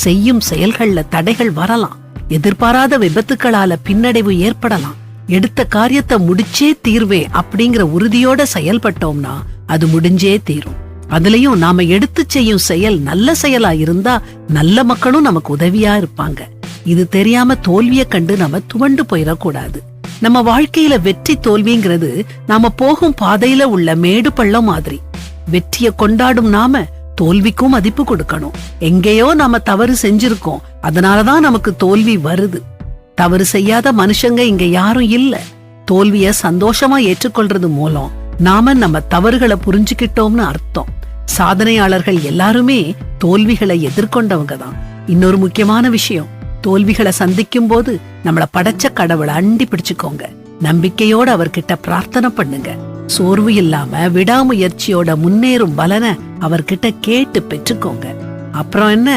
செய்யும் செயல்கள்ல தடைகள் வரலாம், எதிர்பாராத விபத்துக்களால பின்னடைவு ஏற்படலாம். எடுத்த காரியத்தை முடிச்சே தீர்வே அப்படிங்கிற உறுதியோட செயல்பட்டோம்னா அது முடிஞ்சே தீரும். அதுலயும் நாம எடுத்து செய்யும் செயல் நல்ல செயலா இருந்தா நல்ல மக்களும் நமக்கு உதவியா இருப்பாங்க. இது தெரியாம தோல்விய கண்டு நம்ம துவண்டு போயிடக்கூடாது. நம்ம வாழ்க்கையில வெற்றி தோல்விங்கிறது நாம போகும் பாதையில உள்ள மேடு பள்ளம் மாதிரி. வெற்றிய கொண்டாடும் நாம தோல்விக்கும் மதிப்பு கொடுக்கணும். எங்கேயோ நாம தவறு செஞ்சிருக்கோம், அதனாலதான் நமக்கு தோல்வி வருது. தவறு செய்யாத மனுஷங்க இங்க யாரும் இல்ல. தோல்விய சந்தோஷமா ஏற்றுக்கொள்றது மூலம் நாம நம்ம தவறுகளை புரிஞ்சுக்கிட்டோம்னு அர்த்தம். சாதனையாளர்கள் எல்லாருமே தோல்விகளை எதிர்கொண்டவங்க தான். இன்னொரு முக்கியமான விஷயம், தோல்விகளை சந்திக்கும் போது நம்மள படைச்ச கடவுளை அண்டி பிடிச்சுக்கோங்க. நம்பிக்கையோட அவர்கிட்ட பிரார்த்தனை பண்ணுங்க. சோர்வு இல்லாம விடாமுயற்சியோட முன்னேறும் பலனை அவர்கிட்ட கேட்டு பெற்றுக்கோங்க. அப்புறம் என்ன,